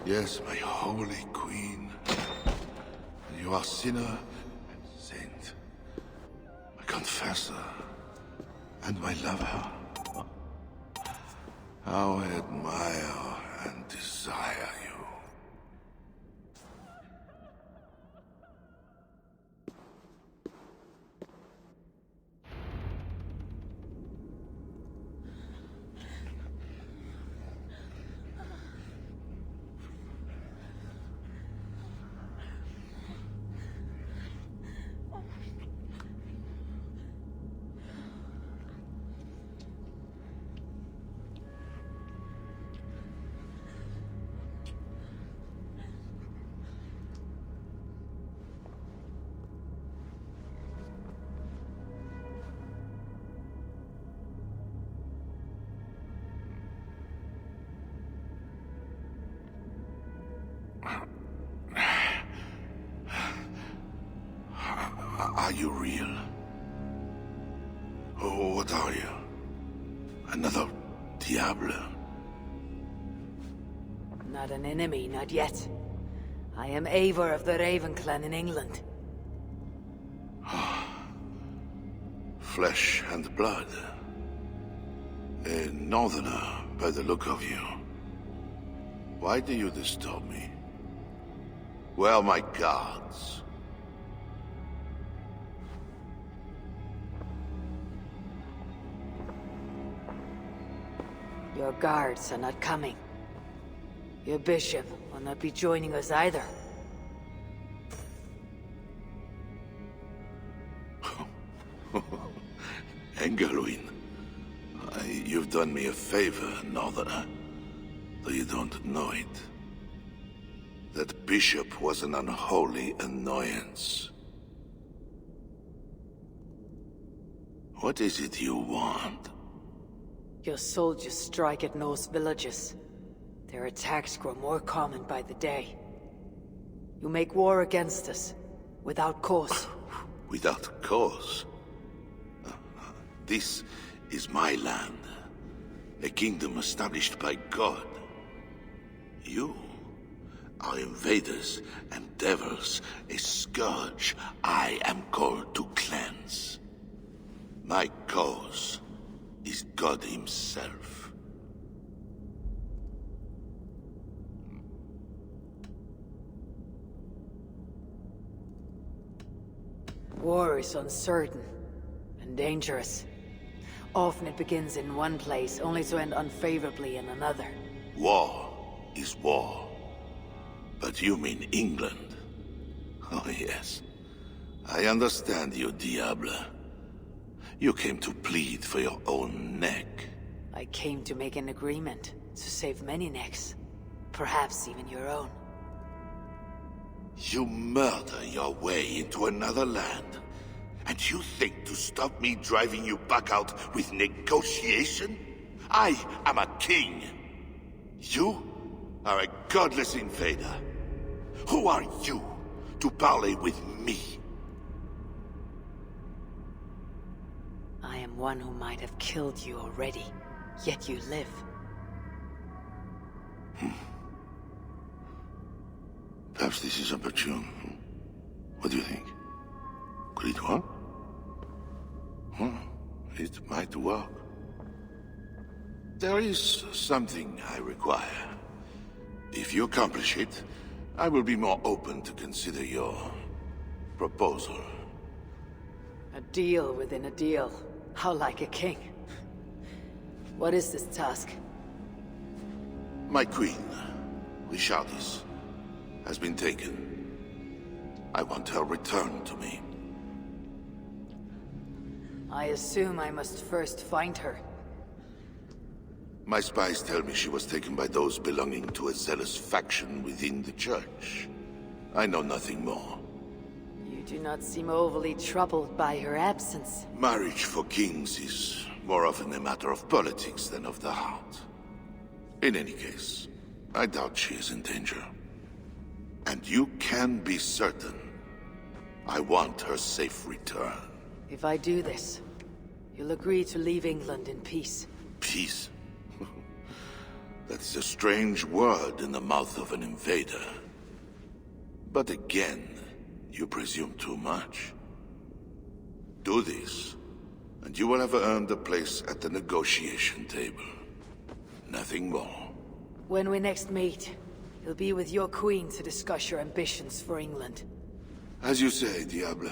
Yes, my holy queen. You are sinner and saint. My confessor. And my lover. How I admire and desire you. Are you real? Oh, what are you? Another Diable? Not an enemy, not yet. I am Eivor of the Raven Clan in England. Flesh and blood. A northerner, by the look of you. Why do you disturb me? Where are my guards? Your guards are not coming. Your bishop will not be joining us either. Engelwin, you've done me a favor, Northerner. Though you don't know it. That bishop was an unholy annoyance. What is it you want? Your soldiers strike at Norse villages. Their attacks grow more common by the day. You make war against us, without cause. Without cause? This is my land. A kingdom established by God. You are invaders and devils, a scourge I am called to cleanse. My cause is God himself. War is uncertain and dangerous. Often it begins in one place, only to end unfavorably in another. War is war. But you mean England? Oh yes. I understand you, Diable. You came to plead for your own neck. I came to make an agreement, to save many necks. Perhaps even your own. You murder your way into another land. And you think to stop me driving you back out with negotiation? I am a king. You are a godless invader. Who are you to parley with me? I am one who might have killed you already, yet you live. Perhaps this is opportune. What do you think? Could it work? It might work. There is something I require. If you accomplish it, I will be more open to consider your proposal. A deal within a deal. How like a king. What is this task? My queen, Richardis, has been taken. I want her returned to me. I assume I must first find her. My spies tell me she was taken by those belonging to a zealous faction within the church. I know nothing more. You do not seem overly troubled by her absence. Marriage for kings is more often a matter of politics than of the heart. In any case, I doubt she is in danger. And you can be certain I want her safe return. If I do this, you'll agree to leave England in peace. Peace? That is a strange word in the mouth of an invader. But again, you presume too much. Do this, and you will have earned a place at the negotiation table. Nothing more. When we next meet, you'll be with your queen to discuss your ambitions for England. As you say, Diable.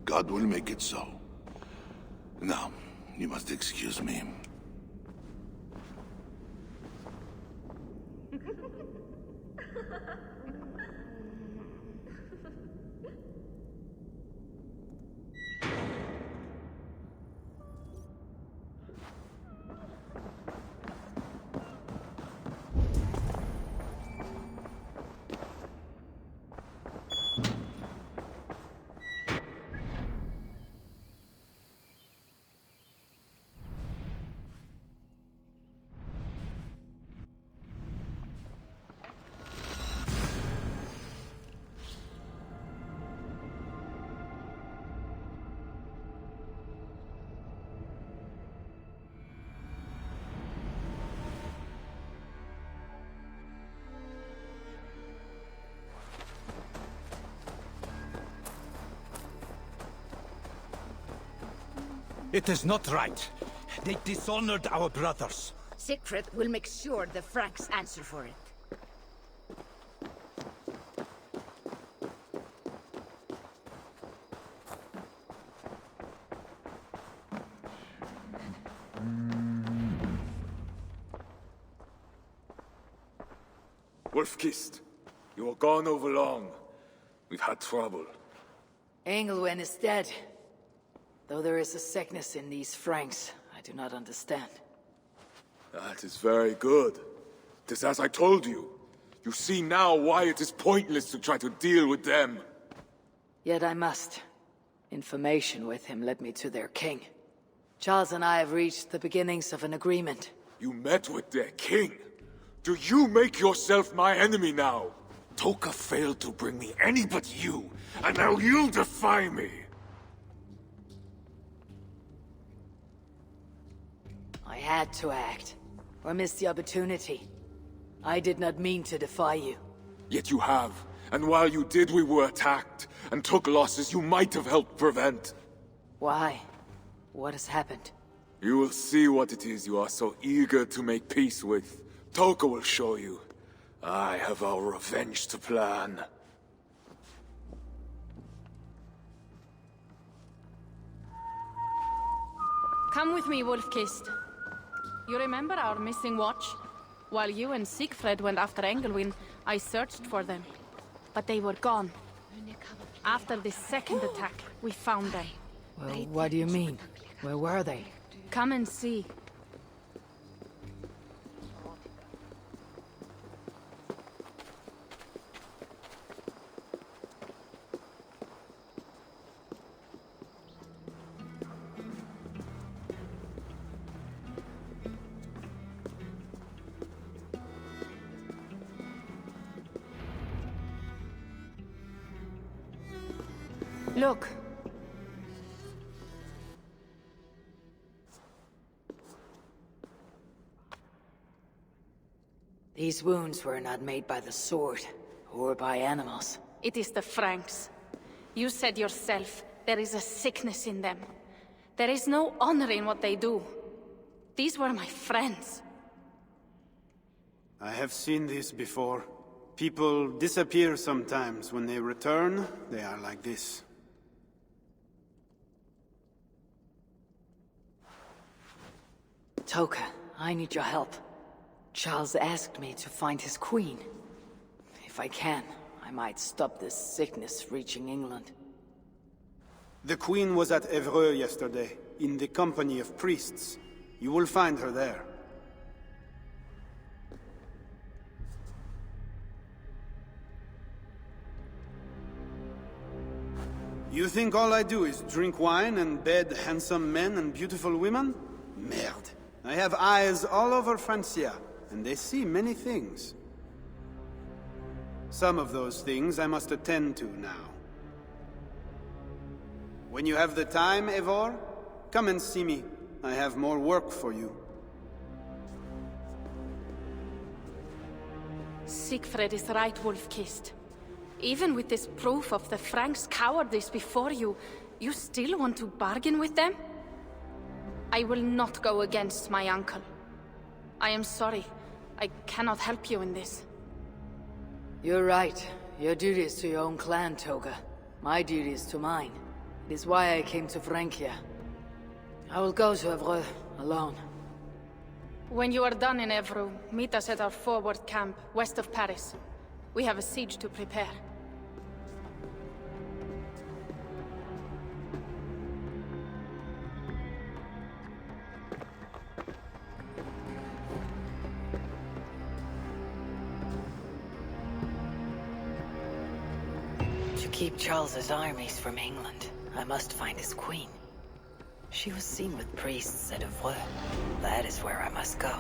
God will make it so. Now, you must excuse me. It is not right. They dishonored our brothers. Siegfried will make sure the Franks answer for it. Wolf-Kissed, you were gone over long. We've had trouble. Engelwen is dead. Though there is a sickness in these Franks, I do not understand. That is very good. It is as I told you. You see now why it is pointless to try to deal with them. Yet I must. Information with him led me to their king. Charles and I have reached the beginnings of an agreement. You met with their king? Do you make yourself my enemy now? Toka failed to bring me any but you, and now you defy me! I had to act, or miss the opportunity. I did not mean to defy you. Yet you have, and while you did we were attacked, and took losses you might have helped prevent. Why? What has happened? You will see what it is you are so eager to make peace with. Toka will show you. I have our revenge to plan. Come with me, Wolf-Kissed. You remember our missing watch? While you and Siegfried went after Engelwin, I searched for them. But they were gone. After this second attack, we found them. Well, what do you mean? Where were they? Come and see. Look. These wounds were not made by the sword, or by animals. It is the Franks. You said yourself, there is a sickness in them. There is no honor in what they do. These were my friends. I have seen this before. People disappear sometimes. When they return, they are like this. Toka, I need your help. Charles asked me to find his queen. If I can, I might stop this sickness reaching England. The queen was at Evreux yesterday, in the company of priests. You will find her there. You think all I do is drink wine and bed handsome men and beautiful women? Merde. I have eyes all over Francia, and they see many things. Some of those things I must attend to now. When you have the time, Eivor, come and see me. I have more work for you. Siegfried is right, Wolf-Kissed. Even with this proof of the Franks' cowardice before you, you still want to bargain with them? I will not go against my uncle. I am sorry. I cannot help you in this. You're right. Your duty is to your own clan, Toga. My duty is to mine. It is why I came to Francia. I will go to Evreux, alone. When you are done in Evreux, meet us at our forward camp, west of Paris. We have a siege to prepare. To keep Charles's armies from England, I must find his queen. She was seen with priests at Evreux. That is where I must go.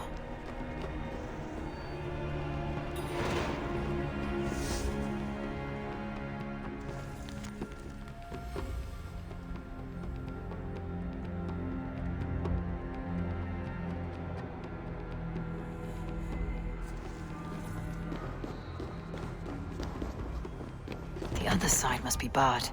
The other side must be barred.